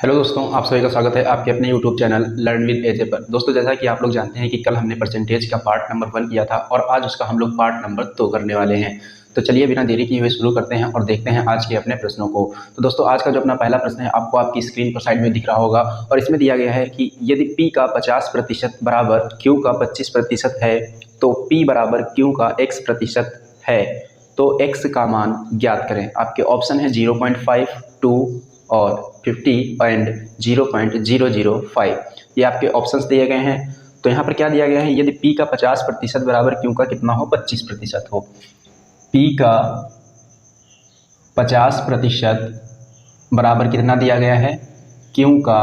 Hello दोस्तों, आप सभी का स्वागत है आपके अपने यूट्यूब चैनल लर्न विद एजे पर। दोस्तों, जैसा कि आप लोग जानते हैं कि कल हमने परसेंटेज का पार्ट नंबर 1 किया था और आज उसका हम लोग पार्ट नंबर 2 करने वाले हैं। तो चलिए बिना देरी किए हुए शुरू करते हैं और देखते हैं आज के अपने प्रश्नों को। तो दोस्तों, आज का जो अपना पहला प्रश्न है आपको आपकी स्क्रीन पर साइड में दिख रहा होगा और इसमें दिया गया है कि यदि P का 50% बराबर Q का 25% है तो P बराबर Q का X% है, तो X का मान ज्ञात करें। आपके ऑप्शन है 0.5, 2 और 50 एंड 0.005। ये आपके ऑप्शंस दिए गए हैं। तो यहाँ पर क्या दिया गया है, यदि P का 50% बराबर Q का कितना हो, 25% हो। P का 50% बराबर कितना दिया गया है, Q का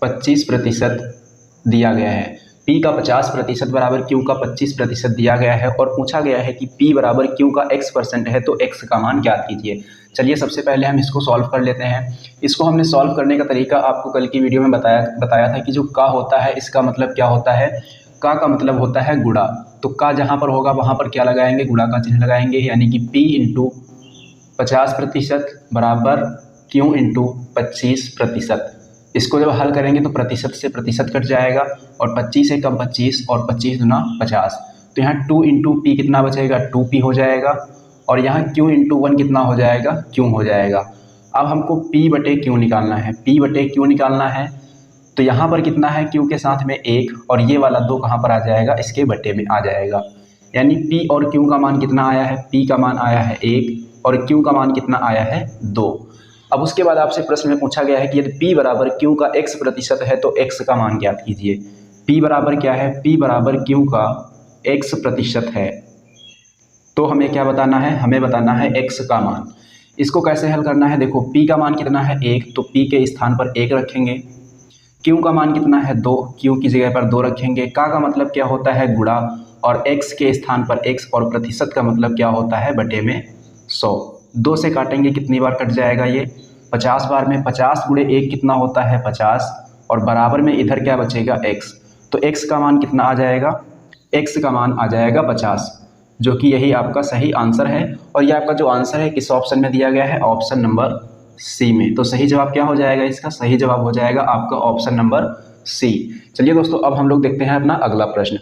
25% दिया गया है। P का 50% बराबर Q का 25% दिया गया है और पूछा गया है कि P बराबर Q का X% है, तो X का मान ज्ञात कीजिए। चलिए सबसे पहले हम इसको सॉल्व कर लेते हैं। इसको हमने सॉल्व करने का तरीका आपको कल की वीडियो में बताया था कि जो का होता है इसका मतलब क्या होता है, का मतलब होता है गुणा। तो का जहाँ पर होगा वहाँ पर क्या लगाएंगे, गुणा का चिन्ह लगाएंगे, यानी कि P इंटू 50% बराबर Q इंटू 25%। इसको जब हल करेंगे तो प्रतिशत से प्रतिशत कट जाएगा और 25 से कम 25 और 25 दूना 50। तो यहाँ 2 इंटू पी कितना बचेगा, 2p हो जाएगा और यहाँ q इंटू 1 कितना हो जाएगा, q हो जाएगा। अब हमको p बटे q निकालना है, p बटे q निकालना है। तो यहाँ पर कितना है, q के साथ में 1 और ये वाला 2 कहाँ पर आ जाएगा, इसके बटे में आ जाएगा। यानी p और q का मान कितना आया है, p का मान आया है 1 और q का मान कितना आया है 2। अब उसके बाद आपसे प्रश्न में पूछा गया है कि यदि P बराबर Q का X% है तो X का मान ज्ञात कीजिए। P बराबर क्या है, P बराबर Q का X% है, तो हमें क्या बताना है, हमें बताना है X का मान। इसको कैसे हल करना है, देखो P का मान कितना है 1, तो P के स्थान पर 1 रखेंगे। Q का मान कितना है 2, Q की जगह पर 2 रखेंगे। का मतलब क्या होता है, गुणा, और X के स्थान पर X और प्रतिशत का मतलब क्या होता है, बटे में 100। 2 से काटेंगे कितनी बार कट जाएगा, ये 50 बार में। 50 गुणे 1 कितना होता है 50 और बराबर में इधर क्या बचेगा x। तो x का मान कितना आ जाएगा, x का मान आ जाएगा 50, जो कि यही आपका सही आंसर है। और ये आपका जो आंसर है किस ऑप्शन में दिया गया है, ऑप्शन नंबर सी में। तो सही जवाब क्या हो जाएगा, इसका सही जवाब हो जाएगा आपका ऑप्शन नंबर सी। चलिए दोस्तों, अब हम लोग देखते हैं अपना अगला प्रश्न।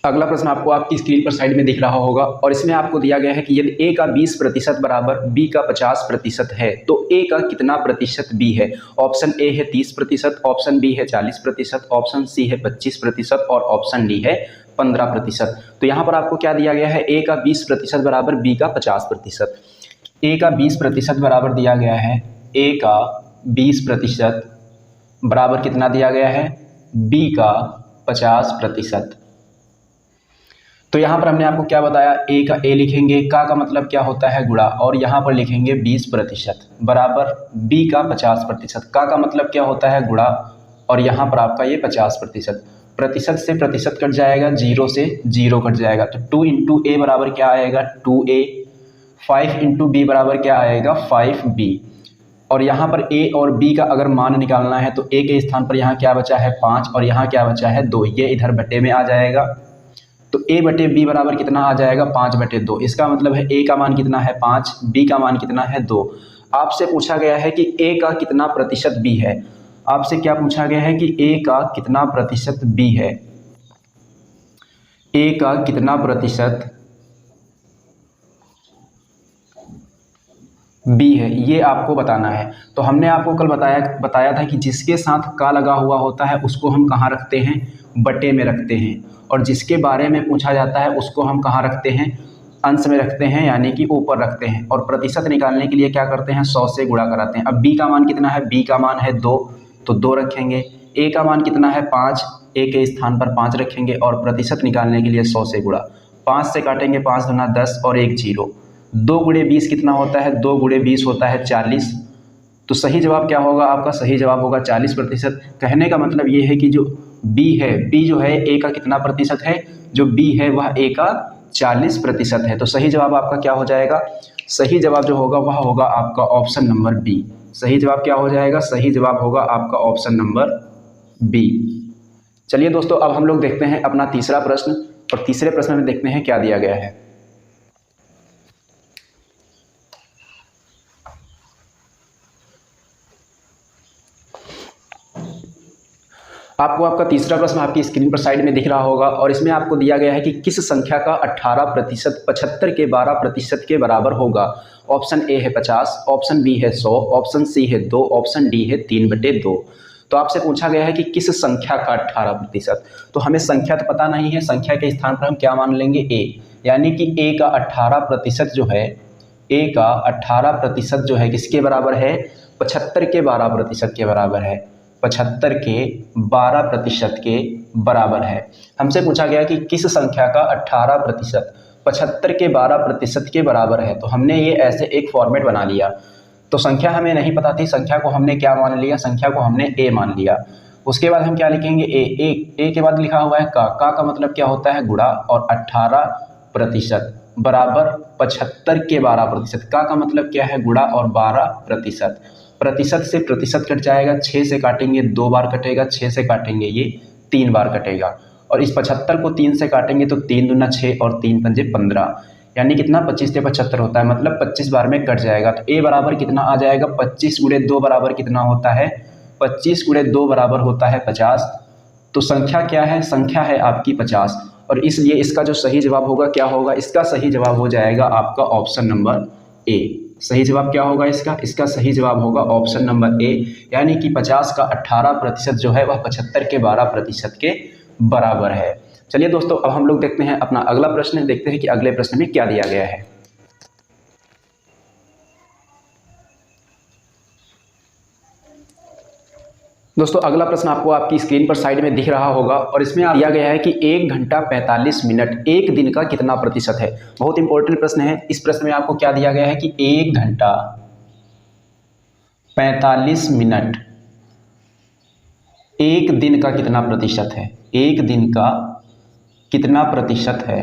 अगला प्रश्न आपको आपकी स्क्रीन पर साइड में दिख रहा होगा और इसमें आपको दिया गया है कि यदि A का 20% बराबर B का 50% है तो A का कितना प्रतिशत B है। ऑप्शन A है 30%, ऑप्शन B है 40%, ऑप्शन C है 25% और ऑप्शन D है 15%। तो यहाँ पर आपको क्या दिया गया है, A का 20% बराबर B का 50%। A का 20% बराबर दिया गया है, A का 20% बराबर कितना दिया गया है, B का 50%। तो यहाँ पर हमने आपको क्या बताया, A का A लिखेंगे, का मतलब क्या होता है गुणा, और यहाँ पर लिखेंगे 20% बराबर B का 50%। का मतलब क्या होता है गुणा और यहाँ पर आपका ये 50%। प्रतिशत से प्रतिशत कट जाएगा, 0 से 0 कट जाएगा। तो 2 इंटू A बराबर क्या आएगा, 2A। 5 इंटू B बराबर क्या आएगा, 5B। और यहाँ पर A और B का अगर मान निकालना है तो A के स्थान पर यहाँ क्या बचा है 5 और यहाँ क्या बचा है 2, ये इधर बटे में आ जाएगा। तो A बटे B बराबर कितना आ जाएगा, 5/2। इसका मतलब है A का मान कितना है 5, B का मान कितना है 2। आपसे पूछा गया है कि A का कितना प्रतिशत B है। आपसे क्या पूछा गया है कि A का कितना प्रतिशत B है, A का कितना प्रतिशत B है, ये आपको बताना है। तो हमने आपको कल बताया था कि जिसके साथ का लगा हुआ होता है उसको हम कहाँ रखते हैं, बटे में रखते हैं, और जिसके बारे में पूछा जाता है उसको हम कहाँ रखते हैं, अंश में रखते हैं, यानी कि ऊपर रखते हैं। और प्रतिशत निकालने के लिए क्या करते हैं, 100 से गुणा कराते हैं। अब B का मान कितना है, B का मान है 2, तो 2 रखेंगे। A का मान कितना है 5, A के स्थान पर 5 रखेंगे और प्रतिशत निकालने के लिए 100 से गुणा। 5 से काटेंगे, 5 दूना 10 और 1 0। 2 गुणे 20 कितना होता है, 2 गुणे 20 होता है 40। तो सही जवाब क्या होगा आपका, सही जवाब होगा 40%। कहने का मतलब ये है कि जो B है, B जो है A का कितना प्रतिशत है, जो B है वह A का 40% है। तो सही जवाब आपका क्या हो जाएगा, सही जवाब जो होगा वह होगा आपका ऑप्शन नंबर B। सही जवाब क्या हो जाएगा, सही जवाब होगा आपका ऑप्शन नंबर B। चलिए दोस्तों, अब हम लोग देखते हैं अपना तीसरा प्रश्न और तीसरे प्रश्न में देखते हैं क्या दिया गया है। आपको आपका तीसरा प्रश्न आपकी स्क्रीन पर साइड में दिख रहा होगा और इसमें आपको दिया गया है कि किस संख्या का 18% 75 के 12% के बराबर होगा। ऑप्शन ए है 50, ऑप्शन बी है 100, ऑप्शन सी है 2, ऑप्शन डी है 3/2। तो आपसे पूछा गया है कि किस संख्या का 18%। तो हमें संख्या तो पता नहीं है, संख्या के स्थान पर हम क्या मान लेंगे, ए, यानी कि ए का 18% जो है, ए का 18% जो है किसके बराबर है, 75 के 12% के बराबर है, 75 के 12% के बराबर है। हमसे पूछा गया कि किस संख्या का 18% 75 के 12% के बराबर है। तो हमने ये ऐसे एक फॉर्मेट बना लिया। तो संख्या हमें नहीं पता थी, संख्या को हमने क्या मान लिया, संख्या को हमने ए मान लिया। उसके बाद हम क्या लिखेंगे, ए के बाद लिखा हुआ है का मतलब क्या होता है, गुणा, और 18% बराबर 75 के 12%। का मतलब क्या है, गुणा और 12%। प्रतिशत से प्रतिशत कट जाएगा, 6 से काटेंगे 2 बार कटेगा, 6 से काटेंगे ये 3 बार कटेगा, और इस 75 को 3 से काटेंगे तो 3 दूना 6 और 3 पंजे 15, यानी कितना 25 से 75 होता है, मतलब 25 बार में कट जाएगा। तो ए बराबर कितना आ जाएगा, 25 गुणे 2 बराबर कितना होता है, 25 गुणे 2 बराबर होता है 50। तो संख्या क्या है, संख्या है आपकी 50, और इसलिए इसका जो सही जवाब होगा क्या होगा, इसका सही जवाब हो जाएगा आपका ऑप्शन नंबर ए। सही जवाब क्या होगा इसका सही जवाब होगा ऑप्शन नंबर ए, यानी कि 50 का 18% जो है वह 75 के 12% के बराबर है। चलिए दोस्तों, अब हम लोग देखते हैं अपना अगला प्रश्न, देखते हैं कि अगले प्रश्न में क्या दिया गया है। दोस्तों अगला प्रश्न आपको आपकी स्क्रीन पर साइड में दिख रहा होगा और इसमें दिया गया है कि 1 घंटा 45 मिनट एक दिन का कितना प्रतिशत है। बहुत इंपॉर्टेंट प्रश्न है। इस प्रश्न में आपको क्या दिया गया है कि 1 घंटा 45 मिनट एक दिन का कितना प्रतिशत है, एक दिन का कितना प्रतिशत है।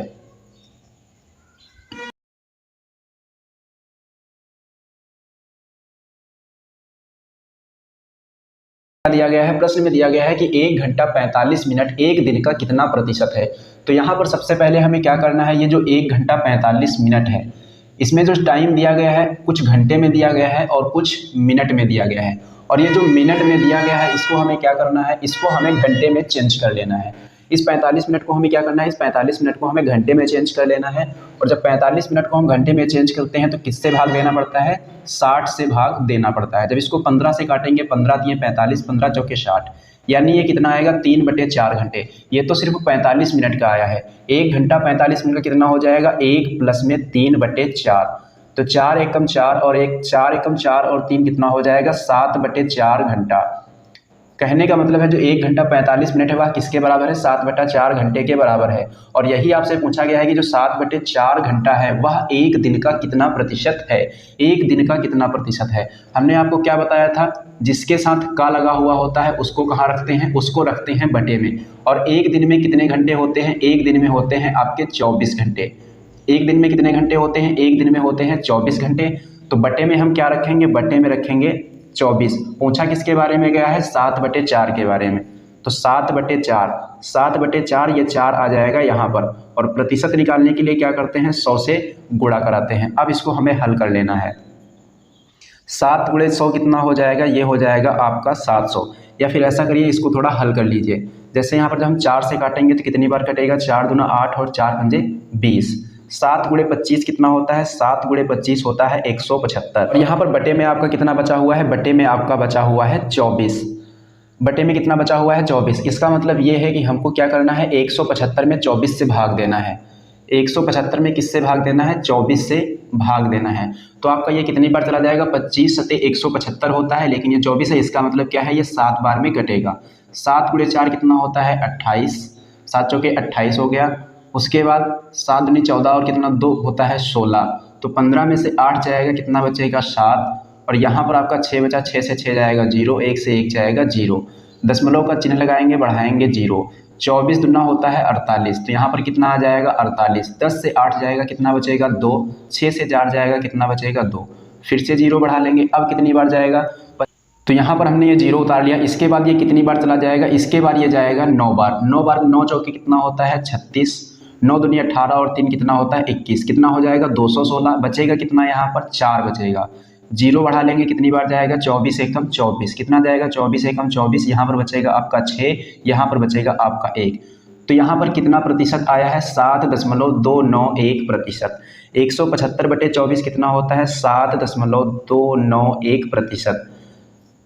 दिया गया है, प्रश्न में दिया गया है कि 1 घंटा 45 मिनट एक दिन का कितना प्रतिशत है। तो यहाँ पर सबसे पहले हमें क्या करना है, ये जो 1 घंटा 45 मिनट है, इसमें जो टाइम दिया गया है कुछ घंटे में दिया गया है और कुछ मिनट में दिया गया है, और ये जो मिनट में दिया गया है इसको हमें क्या करना है, इसको हमें घंटे में चेंज कर लेना है। इस 45 मिनट को हमें क्या करना है, इस 45 मिनट को हमें घंटे में चेंज कर लेना है। और जब 45 मिनट को हम घंटे में चेंज करते हैं तो किससे भाग देना पड़ता है, 60 से भाग देना पड़ता है। जब इसको 15 से काटेंगे, 15 दिए 45, 15 चौके 60, यानी ये कितना आएगा 3/4 घंटे। ये तो सिर्फ 45 मिनट का आया है। 1 घंटा 45 मिनट का कितना हो जाएगा, 1 प्लस में 3/4, तो 4 एकम 4 और 4 एकम 4 और 3 कितना हो जाएगा 7/4 घंटा। कहने का मतलब है जो 1 घंटा 45 मिनट है वह किसके बराबर है, 7/4 घंटे के बराबर है। और यही आपसे पूछा गया है कि जो 7/4 घंटा है वह एक दिन का कितना प्रतिशत है, एक दिन का कितना प्रतिशत है। हमने आपको क्या बताया था, जिसके साथ का लगा हुआ होता है उसको कहाँ रखते हैं, उसको रखते हैं बटे में। और एक दिन में कितने घंटे होते हैं, एक दिन में होते हैं आपके 24 घंटे। एक दिन में कितने घंटे होते हैं, एक दिन में होते हैं 24 घंटे। तो बटे में हम क्या रखेंगे, बटे में रखेंगे 24। पूछा किसके बारे में गया है, 7/4 के बारे में। तो 7/4 ये 4 आ जाएगा यहाँ पर। और प्रतिशत निकालने के लिए क्या करते हैं, 100 से गुणा कराते हैं। अब इसको हमें हल कर लेना है। 7 गुणे 100 कितना हो जाएगा, ये हो जाएगा आपका 700। या फिर ऐसा करिए, इसको थोड़ा हल कर लीजिए। जैसे यहाँ पर जब हम 4 से काटेंगे तो कितनी बार कटेगा, 4 दूना 8 और 4 पंजे 20। 7 गुणे 25 कितना होता है, 7 गुणे 25 होता है 175। और यहाँ पर बटे में आपका कितना बचा हुआ है, बटे में आपका बचा हुआ है 24। बटे में कितना बचा हुआ है, 24। इसका मतलब ये है कि हमको क्या करना है, 175 में 24 से भाग देना है। 175 में किससे भाग देना है, 24 से भाग देना है। तो आपका ये कितनी बार चला जाएगा, 25 सते 175 होता है, लेकिन ये 24 है, इसका मतलब क्या है, ये 7 बार में कटेगा। 7 गुणे 4 कितना होता है, 28। 7 चौके 28 हो गया। उसके बाद 7 दूनी 14 और कितना 2 होता है 16। तो 15 में से 8 जाएगा, कितना बचेगा 7। और यहाँ पर आपका 6 बचा, 6 से 6 जाएगा 0, 1 से 1 जाएगा 0। दशमलव का चिन्ह लगाएंगे, बढ़ाएंगे 0। 24 दूना होता है 48, तो यहाँ पर कितना आ जाएगा 48। 10 से 8 जाएगा, कितना बचेगा 2। 6 से 4 जाएगा, कितना बचेगा 2। फिर से 0 बढ़ा लेंगे, अब कितनी बार जाएगा, तो यहाँ पर हमने ये 0 उतार लिया। इसके बाद ये कितनी बार चला जाएगा, इसके बाद ये जाएगा 9 बार। 9 बार 9 चौके कितना होता है 36। 9 दूनी 18 और 3 कितना होता है 21। कितना हो जाएगा 216। बचेगा कितना, यहाँ पर 4 बचेगा। जीरो बढ़ा लेंगे कितनी बार जाएगा, 24 एकम 24, कितना जाएगा 24 एकम 24, यहाँ पर बचेगा आपका 6, यहाँ पर बचेगा आपका 1। तो यहाँ पर कितना प्रतिशत आया है, 7.291%। 175/24 कितना होता है, 7.291%।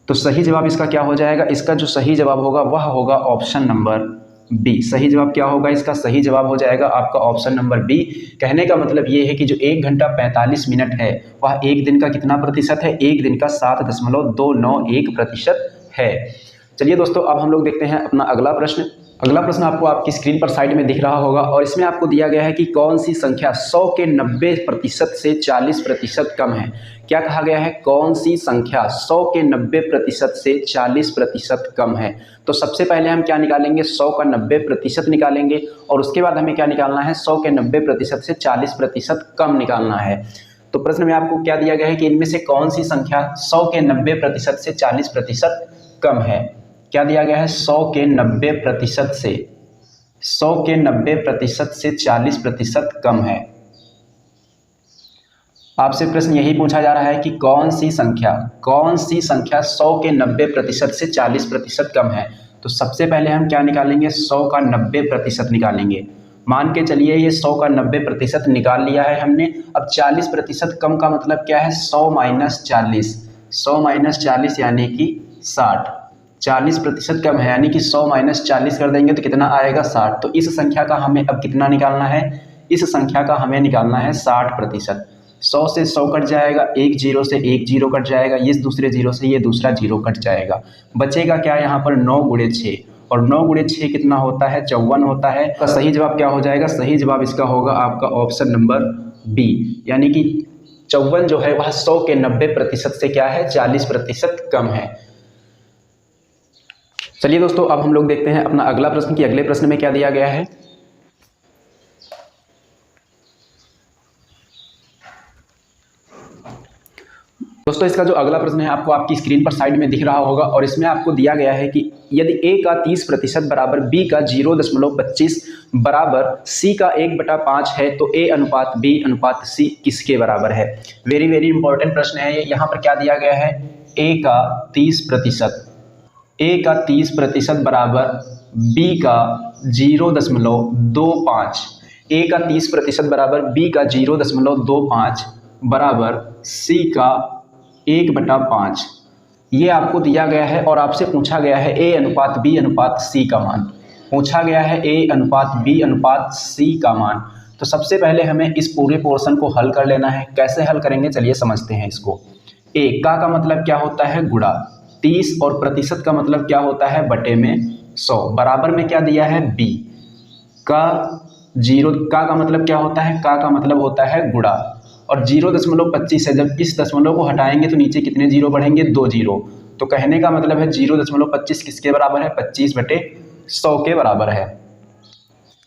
तो सही जवाब इसका क्या हो जाएगा, इसका जो सही जवाब होगा वह होगा ऑप्शन नंबर बी। सही जवाब क्या होगा इसका, सही जवाब हो जाएगा आपका ऑप्शन नंबर बी। कहने का मतलब ये है कि जो 1 घंटा 45 मिनट है वह एक दिन का कितना प्रतिशत है, एक दिन का 7.291% है। चलिए दोस्तों, अब हम लोग देखते हैं अपना अगला प्रश्न। अगला प्रश्न आपको आपकी स्क्रीन पर साइड में दिख रहा होगा और इसमें आपको दिया गया है कि कौन सी संख्या 100 के 90% से 40% कम है। क्या कहा गया है, कौन सी संख्या 100 के 90% से 40% कम है। तो सबसे पहले हम क्या निकालेंगे, 100 का 90% निकालेंगे और उसके बाद हमें क्या निकालना है, 100 के 90% से 40% कम निकालना है। तो प्रश्न में आपको क्या दिया गया है कि इनमें से कौन सी संख्या 100 के 90% से 40% कम है। क्या दिया गया है, 100 के 90% से 40% कम है। आपसे प्रश्न यही पूछा जा रहा है कि कौन सी संख्या 100 के 90% से 40% कम है। तो सबसे पहले हम क्या निकालेंगे, 100 का 90% निकालेंगे। मान के चलिए ये 100 का 90% निकाल लिया है हमने। अब 40% कम का मतलब क्या है, 100 माइनस 40 यानी कि 60। 40% कम है यानी कि 100 माइनस 40 कर देंगे तो कितना आएगा, 60। तो इस संख्या का हमें अब कितना निकालना है, इस संख्या का हमें निकालना है 60%। 100 से 100 कट जाएगा, एक जीरो से एक जीरो कट जाएगा, इस दूसरे जीरो से ये दूसरा जीरो कट जाएगा। बचेगा क्या यहाँ पर, 9 गुणे 6, और 9 गुणे 6 कितना होता है, 54 होता है। तो सही जवाब क्या हो जाएगा, सही जवाब इसका होगा आपका ऑप्शन नंबर बी, यानी कि 54 जो है वह 100 के 90% से क्या है, 40% कम है। चलिए दोस्तों, अब हम लोग देखते हैं अपना अगला प्रश्न कि अगले प्रश्न में क्या दिया गया है। दोस्तों, इसका जो अगला प्रश्न है आपको आपकी स्क्रीन पर साइड में दिख रहा होगा और इसमें आपको दिया गया है कि यदि a का 30% बराबर b का 0.25 बराबर c का 1/5 है तो a अनुपात b अनुपात c किसके बराबर है। वेरी वेरी इंपॉर्टेंट प्रश्न है ये। यहाँ पर क्या दिया गया है, a का 30% बराबर b का 0.25, a का 30% बराबर b का 0.25 बराबर c का 1/5 ये आपको दिया गया है और आपसे पूछा गया है a अनुपात b अनुपात c का मान। पूछा गया है a अनुपात b अनुपात c का मान। तो सबसे पहले हमें इस पूरे पोर्शन को हल कर लेना है। कैसे हल करेंगे, चलिए समझते हैं इसको। a का मतलब क्या होता है, गुणा। 30 और प्रतिशत का मतलब क्या होता है, बटे में 100। बराबर में क्या दिया है, b का 0 का मतलब क्या होता है, का मतलब होता है गुणा, और 0.25 है। जब इस दशमलव को हटाएंगे तो नीचे कितने जीरो बढ़ेंगे, 2 जीरो। तो कहने का मतलब है 0.25 किसके बराबर है, 25/100 के बराबर है।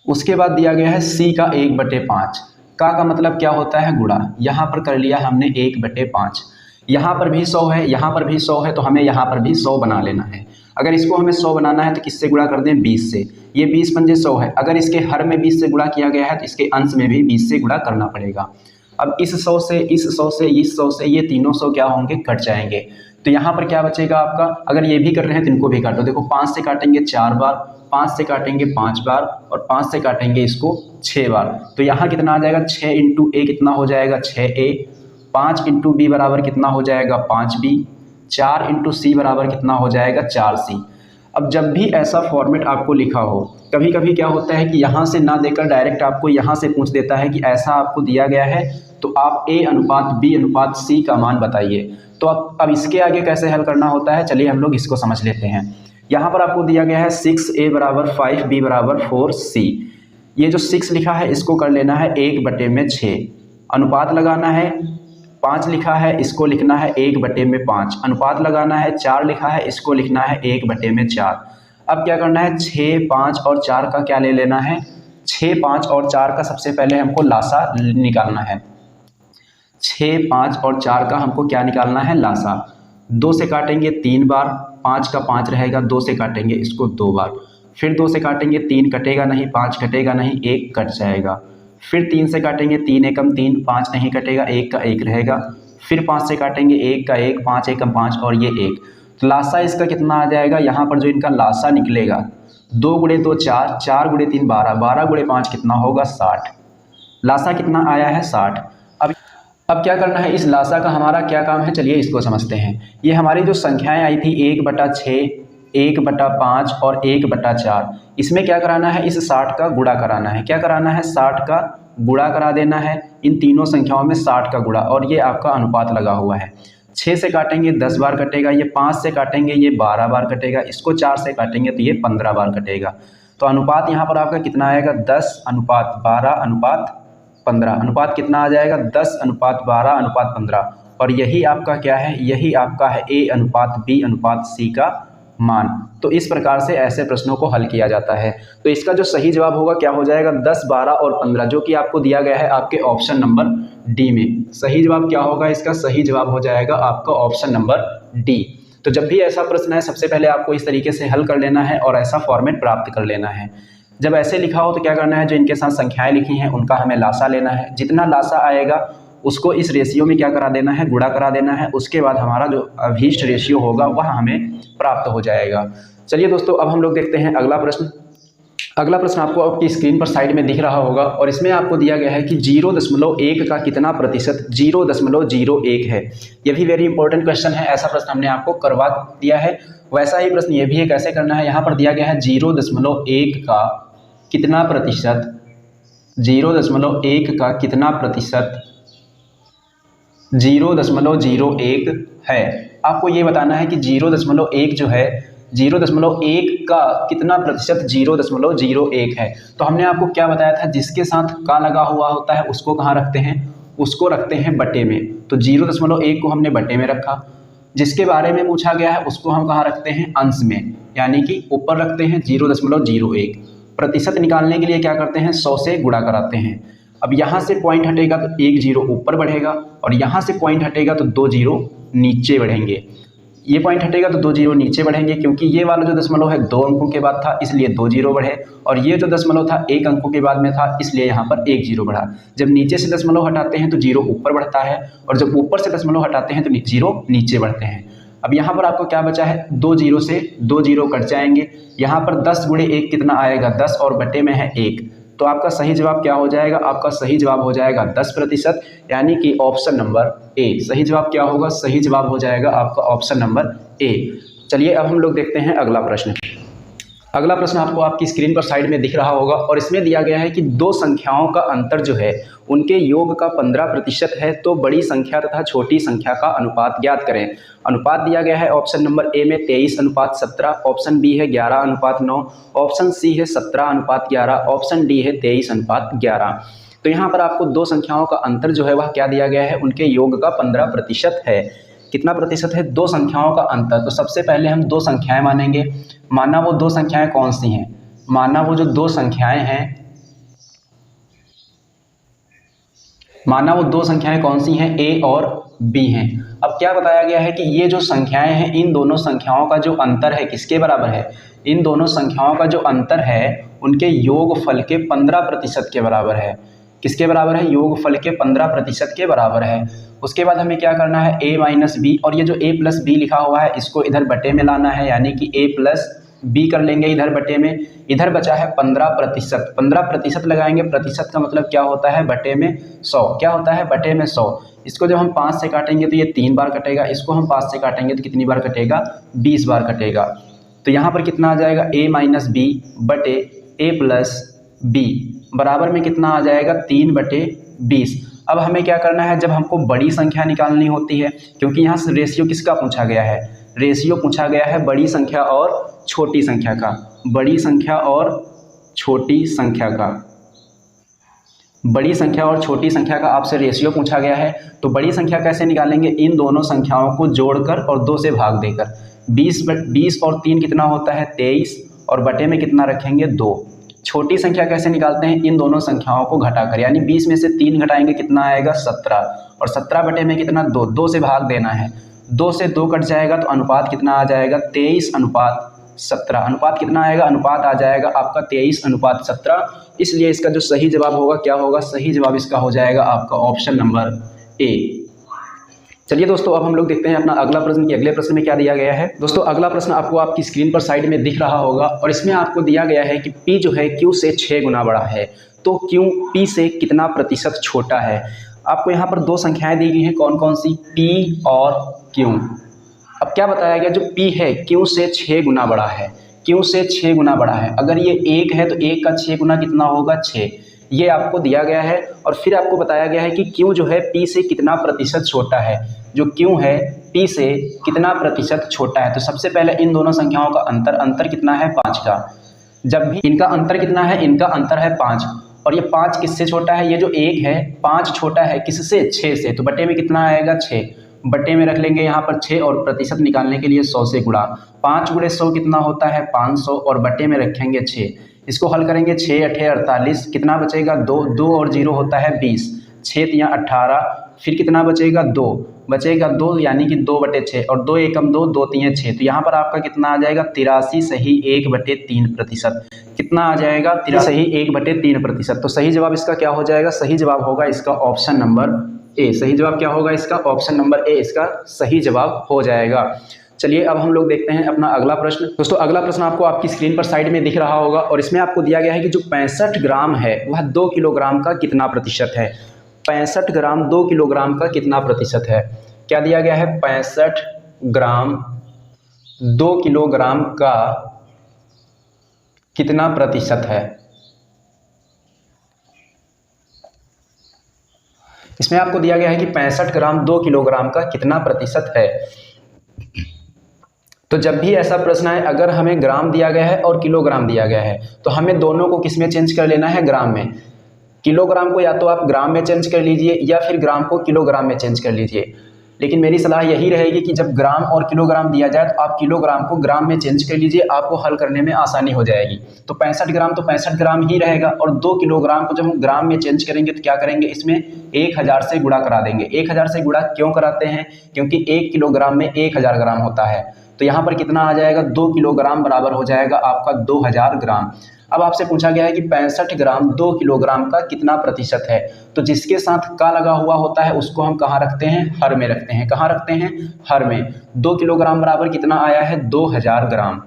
उसके बाद दिया गया है c का 1/5। का मतलब क्या होता है, गुणा। यहाँ पर कर लिया हमने 1/5। यहाँ पर भी 100 है, यहाँ पर भी 100 है, तो हमें यहाँ पर भी 100 बना लेना है। अगर इसको हमें 100 बनाना है तो किससे गुणा कर दें, 20 से। ये 20 पंजे 100 है। अगर इसके हर में 20 से गुणा किया गया है तो इसके अंश में भी 20 से गुणा करना पड़ेगा। अब इस 100 से, इस 100 से, इस 100 से ये तीनों 100 क्या होंगे, कट जाएंगे। तो यहाँ पर क्या बचेगा आपका, अगर ये भी कर रहे हैं तो इनको भी काटो। देखो 5 से काटेंगे 4 बार, 5 से काटेंगे 5 बार और 5 से काटेंगे इसको 6 बार। तो यहाँ कितना आ जाएगा, 6 × a कितना हो जाएगा, 6a। 5 × b बराबर कितना हो जाएगा, 5b। 4 × c बराबर कितना हो जाएगा, 4c। अब जब भी ऐसा फॉर्मेट आपको लिखा हो, कभी कभी क्या होता है कि यहाँ से ना देकर डायरेक्ट आपको यहाँ से पूछ देता है कि ऐसा आपको दिया गया है तो आप a अनुपात b अनुपात c का मान बताइए। तो अब इसके आगे कैसे हल करना होता है, चलिए हम लोग इसको समझ लेते हैं। यहाँ पर आपको दिया गया है 6a बराबर 5, b बराबर 4c। ये जो 6 लिखा है इसको कर लेना है 1/6। अनुपात लगाना है, 5 लिखा है इसको लिखना है 1/5। अनुपात लगाना है, 4 लिखा है इसको लिखना है 1/4। अब क्या करना है, 6, 5 और 4 का क्या ले लेना है, 6, 5 और 4 का सबसे पहले हमको लासा निकालना है। 6, 5 और 4 का हमको क्या निकालना है, लासा। 2 से काटेंगे 3 बार, 5 का 5 रहेगा, 2 से काटेंगे इसको 2 बार। फिर 2 से काटेंगे 3 कटेगा नहीं, 5 कटेगा नहीं, 1 कट जाएगा। फिर 3 से काटेंगे 3 एकम 3, 5 नहीं कटेगा, 1 का 1 रहेगा। फिर 5 से काटेंगे 1 का 1, 5 1 5 और ये 1, तो लासा इसका कितना आ जाएगा, यहाँ पर जो इनका लासा निकलेगा 2 गुणे 2 4, 4 गुणे 3 12, 12 गुणे 5 कितना होगा 60। लासा कितना आया है 60। अब क्या करना है, इस लासा का हमारा क्या काम है, चलिए इसको समझते हैं। ये हमारी जो संख्याएं आई थी 1/6, 1/5 और 1/4, इसमें क्या कराना है, इस 60 का गुणा कराना है। क्या कराना है, 60 का गुणा करा देना है, इन तीनों संख्याओं में 60 का गुणा, और ये आपका अनुपात लगा हुआ है। 6 से काटेंगे 10 बार कटेगा, ये 5 से काटेंगे ये 12 बार कटेगा, इसको 4 से काटेंगे तो ये 15 बार कटेगा। तो अनुपात यहाँ पर आपका कितना आएगा, 10:12:15। अनुपात कितना आ जाएगा, 10:12:15। और यही आपका क्या है, यही आपका है A/B/C का मान। तो इस प्रकार से ऐसे प्रश्नों को हल किया जाता है। तो इसका जो सही जवाब होगा क्या हो जाएगा, 10, 12 और 15, जो कि आपको दिया गया है आपके ऑप्शन नंबर डी में। सही जवाब क्या होगा, इसका सही जवाब हो जाएगा आपका ऑप्शन नंबर डी। तो जब भी ऐसा प्रश्न है, सबसे पहले आपको इस तरीके से हल कर लेना है और ऐसा फॉर्मेट प्राप्त कर लेना है। जब ऐसे लिखा हो तो क्या करना है, जो इनके साथ संख्याएं लिखी हैं उनका हमें लासा लेना है। जितना लासा आएगा उसको इस रेशियो में क्या करा देना है, गुणा करा देना है। उसके बाद हमारा जो अभीष्ट रेशियो होगा वह हमें प्राप्त हो जाएगा। चलिए दोस्तों, अब हम लोग देखते हैं अगला प्रश्न। अगला प्रश्न आपको आपकी स्क्रीन पर साइड में दिख रहा होगा और इसमें आपको दिया गया है कि 0.1 का कितना प्रतिशत 0.01 है। यह भी वेरी इंपॉर्टेंट क्वेश्चन है। ऐसा प्रश्न हमने आपको करवा दिया है, वैसा ही प्रश्न ये भी है। कैसे करना है, यहाँ पर दिया गया है 0.1 का कितना प्रतिशत, 0.1 का कितना प्रतिशत 0.01 है। आपको ये बताना है कि 0.1 जो है, 0.1 का कितना प्रतिशत 0.01 है। तो हमने आपको क्या बताया था, जिसके साथ का लगा हुआ होता है उसको कहाँ रखते हैं, उसको रखते हैं बटे में। तो 0.1 को हमने बटे में रखा। जिसके बारे में पूछा गया है उसको हम कहाँ रखते हैं, अंश में, यानी कि ऊपर रखते हैं 0.01। प्रतिशत निकालने के लिए क्या करते हैं, 100 से गुणा कराते हैं। अब यहाँ से पॉइंट हटेगा तो 1 0 ऊपर बढ़ेगा, और यहाँ से पॉइंट हटेगा तो 2 0 नीचे बढ़ेंगे। ये पॉइंट हटेगा तो 2 0 नीचे बढ़ेंगे, क्योंकि ये वाला जो दशमलव है 2 अंकों के बाद था, इसलिए 2 0 बढ़े, और ये जो दशमलव था 1 अंकों के बाद में था, इसलिए यहाँ पर 1 0 बढ़ा। जब नीचे से दशमलव हटाते हैं तो 0 ऊपर बढ़ता है, और जब ऊपर से दशमलव हटाते हैं तो 0 नीचे बढ़ते हैं। अब यहाँ पर आपको क्या बचा है, 2 0 से 2 0 कट जाएंगे। यहाँ पर 10 गुणे 1 कितना आएगा, 10 और बटे में है 1। तो आपका सही जवाब क्या हो जाएगा, आपका सही जवाब हो जाएगा 10%, यानी कि ऑप्शन नंबर ए। सही जवाब क्या होगा, सही जवाब हो जाएगा आपका ऑप्शन नंबर ए। चलिए अब हम लोग देखते हैं अगला प्रश्न। अगला प्रश्न आपको आपकी स्क्रीन पर साइड में दिख रहा होगा और इसमें दिया गया है कि दो संख्याओं का अंतर जो है उनके योग का 15% है, तो बड़ी संख्या तथा छोटी संख्या का अनुपात ज्ञात करें। अनुपात दिया गया है ऑप्शन नंबर ए में 23:17, ऑप्शन बी है 11:9, ऑप्शन सी है 17:11, ऑप्शन डी है 23:11। तो यहाँ पर आपको दो संख्याओं का अंतर जो है वह क्या दिया गया है, उनके योग का 15% है। कितना प्रतिशत है, दो संख्याओं का अंतर। तो सबसे पहले हम दो संख्याएं मानेंगे। माना वो दो संख्याएं कौन सी हैं, माना वो जो दो संख्याएं हैं, माना वो दो संख्याएं कौन सी हैं, ए और बी हैं। अब क्या बताया गया है कि ये जो संख्याएं हैं इन दोनों संख्याओं का जो अंतर है किसके बराबर है, इन दोनों संख्याओं का जो अंतर है उनके योगफल के 15% के बराबर है। किसके बराबर है, योगफल के 15% के बराबर है। उसके बाद हमें क्या करना है, a माइनस बी, और ये जो a प्लस बी लिखा हुआ है इसको इधर बटे में लाना है, यानी कि a प्लस बी कर लेंगे इधर बटे में। इधर बचा है 15%, 15% लगाएंगे। प्रतिशत का मतलब क्या होता है, बटे में 100। क्या होता है, बटे में 100। इसको जब हम 5 से काटेंगे तो ये 3 बार कटेगा, इसको हम 5 से काटेंगे तो कितनी बार कटेगा, 20 बार कटेगा। तो यहाँ पर कितना आ जाएगा, a माइनस बी बटे a प्लस बी बराबर में कितना आ जाएगा, 3/20। अब हमें क्या करना है, जब हमको बड़ी संख्या निकालनी होती है, क्योंकि यहाँ से रेशियो किसका पूछा गया है, रेशियो पूछा गया है बड़ी संख्या और छोटी संख्या का, बड़ी संख्या और छोटी संख्या का, बड़ी संख्या और छोटी संख्या का आपसे रेशियो पूछा गया है। तो बड़ी संख्या कैसे निकालेंगे, इन दोनों संख्याओं को जोड़कर और 2 से भाग देकर। 20 और 3 कितना होता है, 23, और बटे में कितना रखेंगे, 2। छोटी संख्या कैसे निकालते हैं, इन दोनों संख्याओं को घटाकर, यानी 20 में से 3 घटाएंगे कितना आएगा, 17, और 17 बटे में कितना, 2, 2 से भाग देना है। 2 से 2 कट जाएगा तो अनुपात कितना आ जाएगा, 23:17। अनुपात कितना आएगा, अनुपात आ जाएगा आपका 23:17। इसलिए इसका जो सही जवाब होगा क्या होगा, सही जवाब इसका हो जाएगा आपका ऑप्शन नंबर ए। चलिए दोस्तों, अब हम लोग देखते हैं अपना अगला प्रश्न कि अगले प्रश्न में क्या दिया गया है। दोस्तों अगला प्रश्न आपको आपकी स्क्रीन पर साइड में दिख रहा होगा और इसमें आपको दिया गया है कि P जो है Q से 6 गुना बड़ा है, तो Q P से कितना प्रतिशत छोटा है। आपको यहाँ पर दो संख्याएं दी गई हैं, कौन कौन सी, P और Q। अब क्या बताया गया, जो P है Q से 6 गुना बड़ा है, Q से 6 गुना बड़ा है। अगर ये 1 है तो 1 का 6 गुना कितना होगा, 6। ये आपको दिया गया है और फिर आपको बताया गया है कि Q जो है P से कितना प्रतिशत छोटा है। जो Q है P से कितना प्रतिशत छोटा है। तो सबसे पहले इन दोनों संख्याओं का अंतर कितना है, 5 का। जब भी इनका अंतर कितना है, इनका अंतर है 5, और ये 5 किससे छोटा है, ये जो 1 है 5 छोटा है किससे, 6 से। तो बटे में कितना आएगा, 6। बटे में रख लेंगे यहाँ पर 6 और प्रतिशत निकालने के लिए 100 से गुणा। 5 गुणे 100 कितना होता है, 500, और बटे में रखेंगे 6। इसको हल करेंगे, 6 8 48, कितना बचेगा, 2। 2 और 0 होता है 20, 6 3 18, फिर कितना बचेगा, 2 बचेगा, 2 यानी कि 2/6, और 2 एकम 2, 2 3 6। तो यहाँ पर आपका कितना आ जाएगा, 83 सही 1/3%। कितना आ जाएगा, 83 सही 1/3%। तो सही जवाब इसका क्या हो जाएगा, सही जवाब होगा इसका ऑप्शन नंबर ए। सही जवाब क्या होगा इसका, ऑप्शन नंबर ए इसका सही जवाब हो जाएगा। चलिए अब हम लोग देखते हैं अपना अगला प्रश्न। दोस्तों अगला प्रश्न आपको आपकी स्क्रीन पर साइड में दिख रहा होगा और इसमें आपको दिया गया है कि जो 65 ग्राम है वह 2 किलोग्राम का कितना प्रतिशत है। 65 ग्राम 2 किलोग्राम का कितना प्रतिशत है। क्या दिया गया है, 65 ग्राम 2 किलोग्राम का कितना प्रतिशत है। इसमें आपको दिया गया है कि 65 ग्राम 2 किलोग्राम का कितना प्रतिशत है। तो जब भी ऐसा प्रश्न आए, अगर हमें ग्राम दिया गया है और किलोग्राम दिया गया है, तो हमें दोनों को किस में चेंज कर लेना है, ग्राम में। किलोग्राम को या तो आप ग्राम में चेंज कर लीजिए या फिर ग्राम को किलोग्राम में चेंज कर लीजिए। लेकिन मेरी सलाह यही रहेगी कि जब ग्राम और किलोग्राम दिया जाए तो आप किलोग्राम को ग्राम में चेंज कर लीजिए, आपको हल करने में आसानी हो जाएगी। तो 65 ग्राम तो 65 ग्राम ही रहेगा, और 2 किलोग्राम को जब हम ग्राम में चेंज करेंगे तो क्या करेंगे, इसमें 1000 से गुणा करा देंगे। 1000 से गुणा क्यों कराते हैं, क्योंकि 1 किलोग्राम में 1000 ग्राम होता है। तो यहाँ पर कितना आ जाएगा, 2 किलोग्राम बराबर हो जाएगा आपका 2000 ग्राम। अब आपसे पूछा गया है कि 65 ग्राम 2 किलोग्राम का कितना प्रतिशत है। तो जिसके साथ का लगा हुआ होता है उसको हम कहाँ रखते हैं, हर में रखते हैं। कहाँ रखते हैं, हर में। 2 किलोग्राम बराबर कितना आया है, 2000 ग्राम।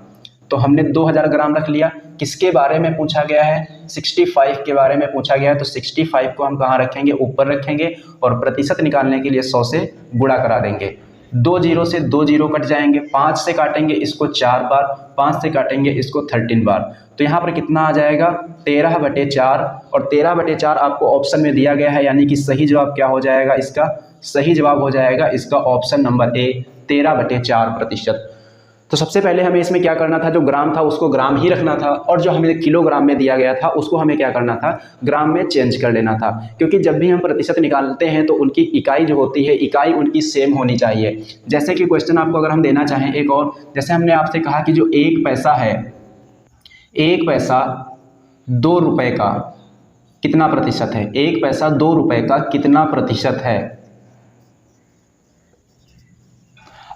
तो हमने 2000 ग्राम रख लिया। किसके बारे में पूछा गया है, 65 के बारे में पूछा गया है। तो 65 को हम कहाँ रखेंगे, ऊपर रखेंगे, और प्रतिशत निकालने के लिए 100 से गुणा करा देंगे। 2 0 से 2 0 कट जाएंगे, 5 से काटेंगे इसको 4 बार, 5 से काटेंगे इसको 13 बार। तो यहाँ पर कितना आ जाएगा, 13/4, और 13/4 आपको ऑप्शन में दिया गया है, यानी कि सही जवाब क्या हो जाएगा इसका, सही जवाब हो जाएगा इसका ऑप्शन नंबर ए, 13/4%। तो सबसे पहले हमें इसमें क्या करना था, जो ग्राम था उसको ग्राम ही रखना था, और जो हमें किलोग्राम में दिया गया था उसको हमें क्या करना था, ग्राम में चेंज कर लेना था। क्योंकि जब भी हम प्रतिशत निकालते हैं तो उनकी इकाई जो होती है, इकाई उनकी सेम होनी चाहिए। जैसे कि क्वेश्चन आपको अगर हम देना चाहें एक और, जैसे हमने आपसे कहा कि जो 1 पैसा है, 1 पैसा 2 रुपए का कितना प्रतिशत है, 1 पैसा 2 रुपए का कितना प्रतिशत है।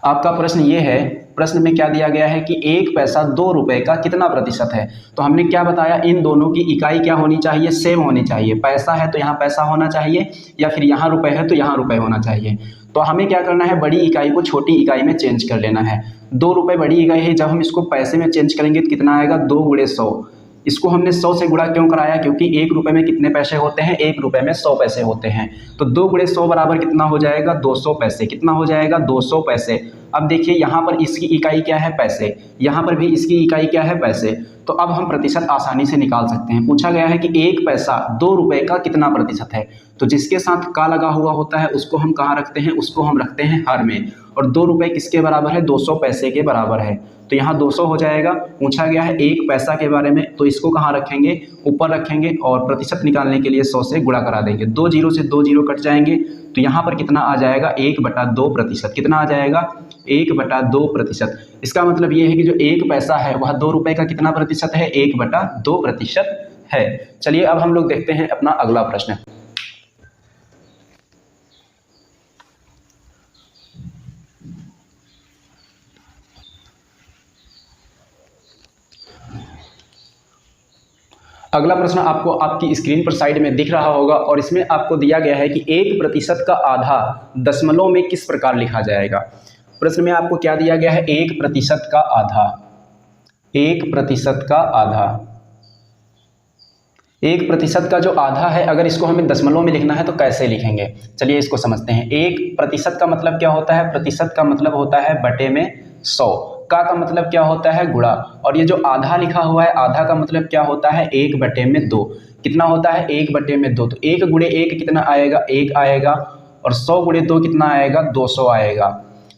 आपका प्रश्न ये है, प्रश्न में क्या दिया गया है कि 1 पैसा 2 रुपए का कितना प्रतिशत है। तो हमने क्या बताया, इन दोनों की इकाई क्या होनी चाहिए, सेम होनी चाहिए। पैसा है तो यहाँ पैसा होना चाहिए, या फिर यहाँ रुपए है तो यहाँ रुपए होना चाहिए। तो हमें क्या करना है, बड़ी इकाई को छोटी इकाई में चेंज कर लेना है। 2 रुपये बड़ी इकाई है, जब हम इसको पैसे में चेंज करेंगे तो कितना आएगा, 2 गुणे 100। इसको हमने 100 से गुणा क्यों कराया, क्योंकि 1 रुपये में कितने पैसे होते हैं, 1 रुपये में 100 पैसे होते हैं। तो 2 गुणे 100 बराबर कितना हो जाएगा, 200 पैसे। कितना हो जाएगा, 200 पैसे। अब देखिए यहाँ पर इसकी इकाई क्या है, पैसे, यहाँ पर भी इसकी इकाई क्या है, पैसे। तो अब हम प्रतिशत आसानी से निकाल सकते हैं। पूछा गया है कि 1 पैसा 2 रुपए का कितना प्रतिशत है। तो जिसके साथ का लगा हुआ होता है उसको हम कहाँ रखते हैं, उसको हम रखते हैं हर में। और 2 रुपये किसके बराबर है, 200 पैसे के बराबर है। तो यहाँ 200 हो जाएगा। पूछा गया है 1 पैसा के बारे में, तो इसको कहाँ रखेंगे, ऊपर रखेंगे, और प्रतिशत निकालने के लिए 100 से गुणा करा देंगे। 2 0 से 2 0 कट जाएंगे, तो यहाँ पर कितना आ जाएगा, 1/2%। कितना आ जाएगा, 1/2%। इसका मतलब ये है कि जो 1 पैसा है वह 2 रुपये का कितना प्रतिशत है, 1/2% है। चलिए अब हम लोग देखते हैं अपना अगला प्रश्न। अगला प्रश्न आपको आपकी स्क्रीन पर साइड में दिख रहा होगा और इसमें आपको दिया गया है कि 1% का आधा दशमलव में किस प्रकार लिखा जाएगा। प्रश्न में आपको क्या दिया गया है, 1% का आधा, 1% का आधा, 1% का जो आधा है अगर इसको हमें दशमलव में लिखना है तो कैसे लिखेंगे, चलिए इसको समझते हैं। 1% का मतलब क्या होता है, प्रतिशत का मतलब होता है बटे में 100, का मतलब क्या होता है गुणा, और ये जो आधा लिखा हुआ है आधा का मतलब क्या होता है 1/2, कितना होता है 1/2, तो 1 गुणे 1 कितना आएगा 1 आएगा, और 100 गुणे 2 कितना आएगा 200 आएगा।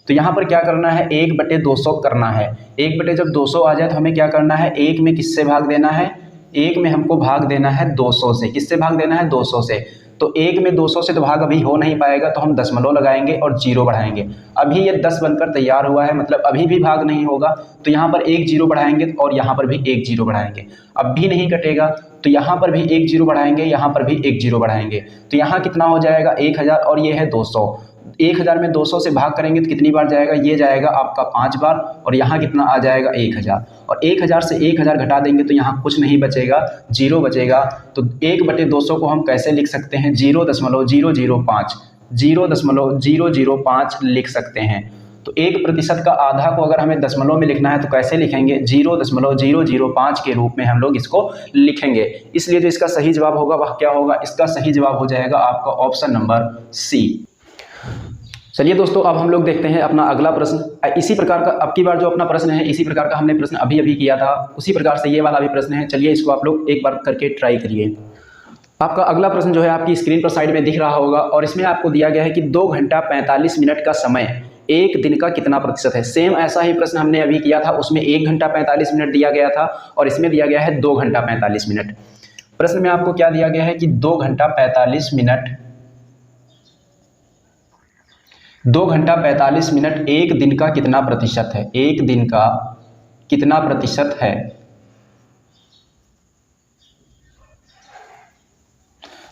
तो यहाँ पर क्या करना है 1/200 करना है, 1 जब 200 आ जाए तो हमें क्या करना है 1 में किससे भाग देना है, 1 में हमको भाग देना है 200 से, किससे भाग देना है 200 से। तो 1 में 200 से तो भाग अभी हो नहीं पाएगा तो हम दशमलव लगाएंगे और 0 बढ़ाएंगे। अभी ये 10 बनकर तैयार हुआ है, मतलब अभी भी भाग नहीं होगा, तो यहाँ पर 1 0 बढ़ाएंगे और यहाँ पर भी 1 0 बढ़ाएंगे। अब भी नहीं कटेगा तो यहाँ पर भी 1 0 बढ़ाएंगे, यहाँ पर भी 1 0 बढ़ाएंगे, तो यहाँ कितना हो जाएगा 1000 और ये है 200। 1000 में 200 से भाग करेंगे तो कितनी बार जाएगा, ये जाएगा आपका 5 बार, और यहाँ कितना आ जाएगा 1000, और 1000 से 1000 घटा देंगे तो यहाँ कुछ नहीं बचेगा, 0 बचेगा। तो 1/200 को हम कैसे लिख सकते हैं, 0.005, 0.005 लिख सकते हैं। तो 1% का आधा को अगर हमें दशमलव में लिखना है तो कैसे लिखेंगे, 0.005 के रूप में हम लोग इसको लिखेंगे। इसलिए जो इसका सही जवाब होगा वह क्या होगा, इसका सही जवाब हो जाएगा आपका ऑप्शन नंबर सी। चलिए दोस्तों, अब हम लोग देखते हैं अपना अगला प्रश्न। इसी प्रकार का अब की बार जो अपना प्रश्न है, इसी प्रकार का हमने प्रश्न अभी किया था, उसी प्रकार से ये वाला भी प्रश्न है। चलिए इसको आप लोग एक बार करके ट्राई करिए। आपका अगला प्रश्न जो है आपकी स्क्रीन पर साइड में दिख रहा होगा और इसमें आपको दिया गया है कि 2 घंटा 45 मिनट का समय एक दिन का कितना प्रतिशत है। सेम ऐसा ही प्रश्न हमने अभी किया था, उसमें 1 घंटा 45 मिनट दिया गया था और इसमें दिया गया है 2 घंटा 45 मिनट। प्रश्न में आपको क्या दिया गया है कि 2 घंटा 45 मिनट, 2 घंटा 45 मिनट एक दिन का कितना प्रतिशत है, एक दिन का कितना प्रतिशत है।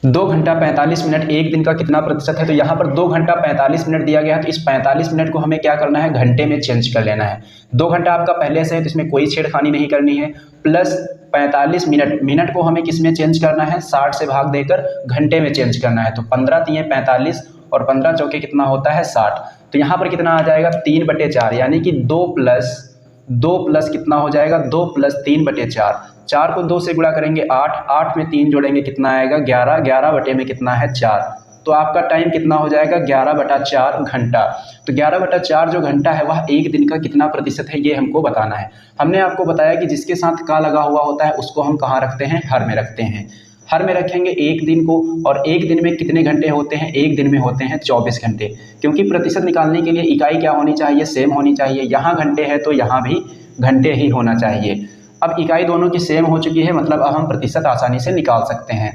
2 घंटा 45 मिनट एक दिन का कितना प्रतिशत है, तो यहाँ पर 2 घंटा 45 मिनट दिया गया है, तो इस 45 मिनट को हमें क्या करना है, घंटे में चेंज कर लेना है। 2 घंटा आपका पहले से है तो इसमें कोई छेड़खानी नहीं करनी है, प्लस 45 मिनट, मिनट को हमें किस में चेंज करना है, 60 से भाग देकर घंटे में चेंज करना है। तो 15 × 3 = 45 और 15 × 4 कितना होता है 60। तो यहाँ पर कितना आ जाएगा 3/4, यानी कि 2 प्लस कितना हो जाएगा 2 + 3/4। 4 को 2 से गुणा करेंगे 8, 8 में 3 जोड़ेंगे कितना आएगा 11, 11 बटे में कितना है 4। तो आपका टाइम कितना हो जाएगा 11/4 घंटा। तो 11/4 जो घंटा है वह एक दिन का कितना प्रतिशत है, ये हमको बताना है। हमने आपको बताया कि जिसके साथ का लगा हुआ होता है उसको हम कहाँ रखते हैं, हर में रखते हैं। हर में रखेंगे एक दिन को, और एक दिन में कितने घंटे होते हैं, एक दिन में होते हैं 24 घंटे, क्योंकि प्रतिशत निकालने के लिए इकाई क्या होनी चाहिए, सेम होनी चाहिए। यहाँ घंटे है तो यहाँ भी घंटे ही होना चाहिए। अब इकाई दोनों की सेम हो चुकी है, मतलब अब हम प्रतिशत आसानी से निकाल सकते हैं।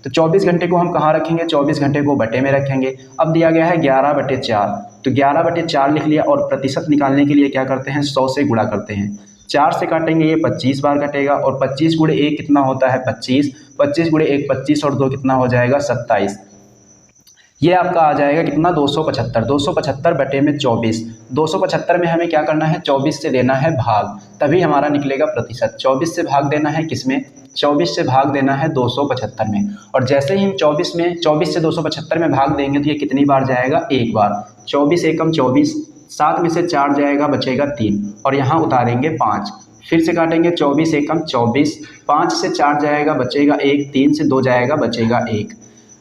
तो 24 घंटे को हम कहाँ रखेंगे, 24 घंटे को बटे में रखेंगे। अब दिया गया है 11/4, तो 11/4 लिख लिया, और प्रतिशत निकालने के लिए क्या करते हैं 100 से गुणा करते हैं। 4 से काटेंगे ये 25 बार कटेगा, और 25 × 1 कितना होता है 25, 25 × 1 25 और 2 कितना हो जाएगा 27। ये आपका आ जाएगा कितना 275, 275 बटे में 24। 275 में हमें क्या करना है 24 से देना है भाग, तभी हमारा निकलेगा प्रतिशत। 24 से भाग देना है किसमें, 24 से भाग देना है 275 में, और जैसे ही हम 24 से 275 में भाग देंगे तो ये कितनी बार जाएगा, एक बार। 24 एकम 24, 7 में से 4 जाएगा बचेगा 3, और यहाँ उतारेंगे 5। फिर से काटेंगे 24 एकम 24, 5 से 4 जाएगा बचेगा 1, 3 से 2 जाएगा बचेगा 1।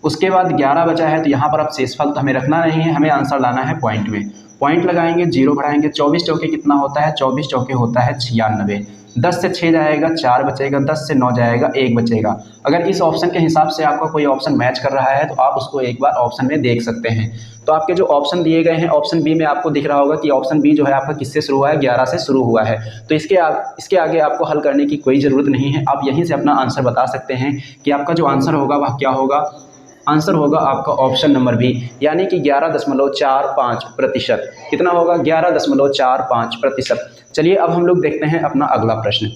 उसके बाद 11 बचा है, तो यहाँ पर अब शेषफल तो हमें रखना नहीं है, हमें आंसर लाना है पॉइंट में। पॉइंट लगाएंगे, 0 बढ़ाएंगे, 24 चौके कितना होता है, 24 चौके होता है 96। 10 से 6 जाएगा 4 बचेगा, 10 से 9 जाएगा 1 बचेगा। अगर इस ऑप्शन के हिसाब से आपका कोई ऑप्शन मैच कर रहा है तो आप उसको एक बार ऑप्शन में देख सकते हैं। तो आपके जो ऑप्शन दिए गए हैं, ऑप्शन बी में आपको दिख रहा होगा कि ऑप्शन बी जो है आपका किससे शुरू हुआ है, 11 से शुरू हुआ है। तो इसके आगे आपको हल करने की कोई ज़रूरत नहीं है, आप यहीं से अपना आंसर बता सकते हैं कि आपका जो आंसर होगा वह क्या होगा। आंसर होगा आपका ऑप्शन नंबर बी, यानी कि 11.45%। कितना होगा 11.45%। चलिए अब हम लोग देखते हैं अपना अगला प्रश्न।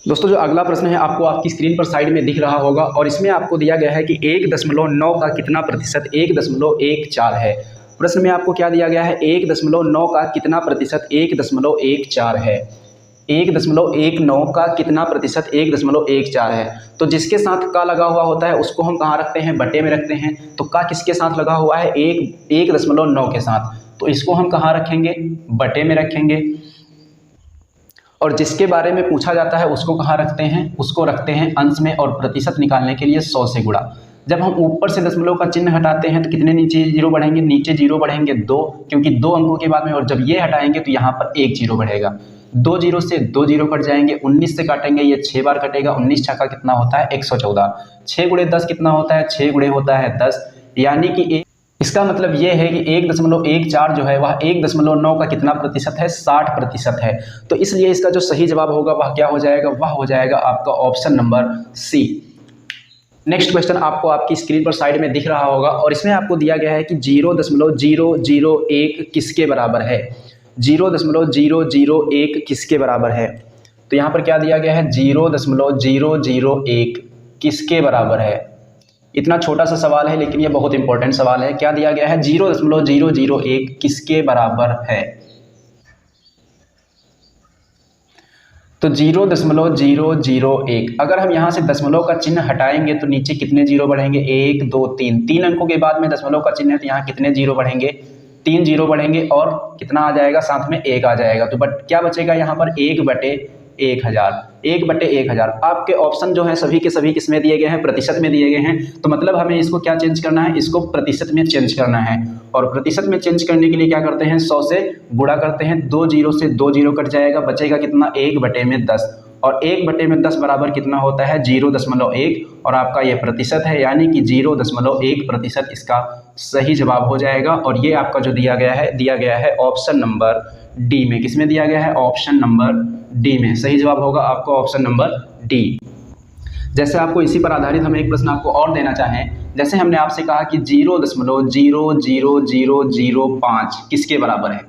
दोस्तों जो अगला प्रश्न है आपको आपकी स्क्रीन पर साइड में दिख रहा होगा, और इसमें आपको दिया गया है कि 1.9 का कितना प्रतिशत 1.14 है। प्रश्न में आपको क्या दिया गया है, 1.9 का कितना प्रतिशत 1.14 है। 1.19 का कितना प्रतिशत 1.14 है। तो जिसके साथ का लगा हुआ होता है उसको हम कहाँ रखते हैं, बटे में रखते हैं। तो का किसके साथ लगा हुआ है, 1.9 के साथ, तो इसको हम कहाँ रखेंगे, बटे में रखेंगे। और जिसके बारे में पूछा जाता है उसको कहाँ रखते हैं, उसको रखते हैं अंश में, और प्रतिशत निकालने के लिए 100 से गुणा। जब हम ऊपर से दशमलव का चिन्ह हटाते हैं तो कितने नीचे जीरो बढ़ेंगे, नीचे जीरो बढ़ेंगे 2, क्योंकि 2 अंकों के बाद में, और जब ये हटाएंगे तो यहाँ पर 1 जीरो बढ़ेगा। 2 जीरो से 2 जीरो कट जाएंगे, 19 से काटेंगे, ये 6 बार कटेगा, 19 छक्का कितना होता है 114, 6 गुणे 10 कितना होता है, 6 गुणे होता है 10, यानी कि इसका मतलब ये है कि 1.14 जो है वह 1.9 का कितना प्रतिशत है, 60% है। तो इसलिए इसका जो सही जवाब होगा वह क्या हो जाएगा, वह हो जाएगा आपका option number C. Next question आपको आपकी स्क्रीन पर साइड में दिख रहा होगा, और इसमें आपको दिया गया है कि 0.001 किसके बराबर है, 0.001 किसके बराबर है। तो यहाँ पर क्या दिया गया है, 0.001 किसके बराबर है। इतना छोटा सा सवाल है लेकिन ये बहुत इंपॉर्टेंट सवाल है। क्या दिया गया है, 0.001 किसके बराबर है। तो 0.001, अगर हम यहाँ से दशमलव का चिन्ह हटाएंगे तो नीचे कितने जीरो बढ़ेंगे, 1 2 3, 3 अंकों के बाद में दशमलव का चिन्ह है तो यहाँ कितने जीरो बढ़ेंगे, 3 जीरो बढ़ेंगे, और कितना आ जाएगा, साथ में 1 आ जाएगा। तो क्या बचेगा यहाँ पर, 1/1000, 1/1000। आपके ऑप्शन जो है सभी के सभी किसमें दिए गए हैं, प्रतिशत में दिए गए हैं। तो मतलब हमें इसको क्या चेंज करना है, इसको प्रतिशत में चेंज करना है। और प्रतिशत में चेंज करने के लिए क्या करते हैं, 100 से गुणा करते हैं, 2 जीरो से 2 जीरो कट जाएगा, बचेगा कितना, 1/10, और 1/10 बराबर कितना होता है, 0.1, और आपका ये प्रतिशत है, यानी कि 0.1% इसका सही जवाब हो जाएगा। और ये आपका जो दिया गया है ऑप्शन नंबर डी में। किसमें दिया गया है, ऑप्शन नंबर डी में। सही जवाब होगा आपका ऑप्शन नंबर डी। जैसे आपको इसी पर आधारित हम एक प्रश्न आपको और देना चाहें, जैसे हमने आपसे कहा कि 0.00005 किसके बराबर है,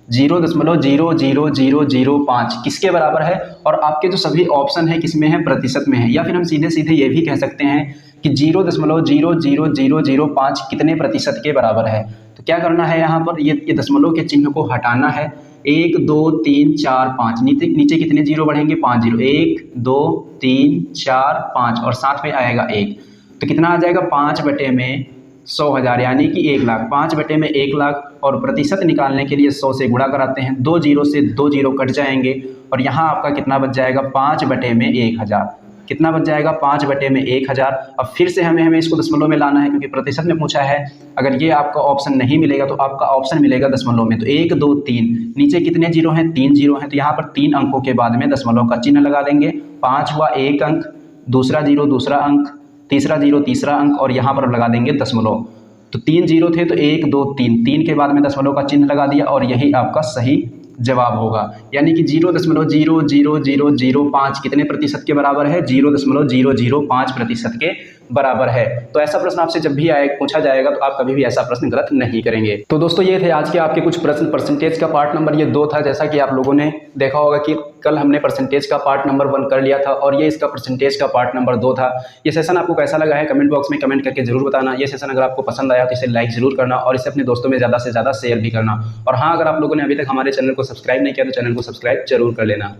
0.00005 किसके बराबर है। और आपके जो सभी ऑप्शन है किसमें है, प्रतिशत में है। या फिर हम सीधे सीधे ये भी कह सकते हैं कि 0.00005 कितने प्रतिशत के बराबर है। तो क्या करना है, यहाँ पर ये दशमलव के चिन्ह को हटाना है। 1 2 3 4 5, नीचे कितने जीरो बढ़ेंगे, 5 जीरो, 1 2 3 4 5, और साथ में आएगा 1, तो कितना आ जाएगा, 5/100,000, यानी कि 1 लाख, 5/1 लाख। और प्रतिशत निकालने के लिए 100 से गुणा कराते हैं, 2 जीरो से 2 जीरो कट जाएंगे, और यहाँ आपका कितना बच जाएगा, 5/1000। कितना बच जाएगा, 5/1000। अब फिर से हमें इसको दशमलव में लाना है, क्योंकि प्रतिशत में पूछा है। अगर ये आपका ऑप्शन नहीं मिलेगा तो आपका ऑप्शन मिलेगा दशमलव में। तो 1 2 3, नीचे कितने जीरो हैं, 3 जीरो हैं, तो यहाँ पर 3 अंकों के बाद में दशमलव का चिन्ह लगा देंगे। 5 हुआ 1 अंक, दूसरा जीरो दूसरा अंक, तीसरा जीरो तीसरा अंक, और यहाँ पर लगा देंगे दशमलव। तो 3 जीरो थे तो 1 2 3, 3 के बाद में दशमलव का चिन्ह लगा दिया, और यही आपका सही जवाब होगा। यानी कि 0.00005 कितने प्रतिशत के बराबर है, 0.005% के बराबर है। तो ऐसा प्रश्न आपसे जब भी पूछा जाएगा तो आप कभी भी ऐसा प्रश्न गलत नहीं करेंगे। तो दोस्तों ये थे आज के आपके कुछ प्रश्न। परसेंटेज का पार्ट नंबर ये 2 था। जैसा कि आप लोगों ने देखा होगा कि कल हमने परसेंटेज का पार्ट नंबर 1 कर लिया था, और ये इसका परसेंटेज का पार्ट नंबर 2 था। ये सेशन आपको कैसा लगा है कमेंट बॉक्स में कमेंट करके जरूर बताना। ये सेशन अगर आपको पसंद आया तो इसे लाइक जरूर करना, और इसे अपने दोस्तों में ज़्यादा से ज़्यादा शेयर भी करना। और हाँ, अगर आप लोगों ने अभी तक हमारे चैनल को सब्सक्राइब नहीं किया तो चैनल को सब्सक्राइब जरूर कर लेना।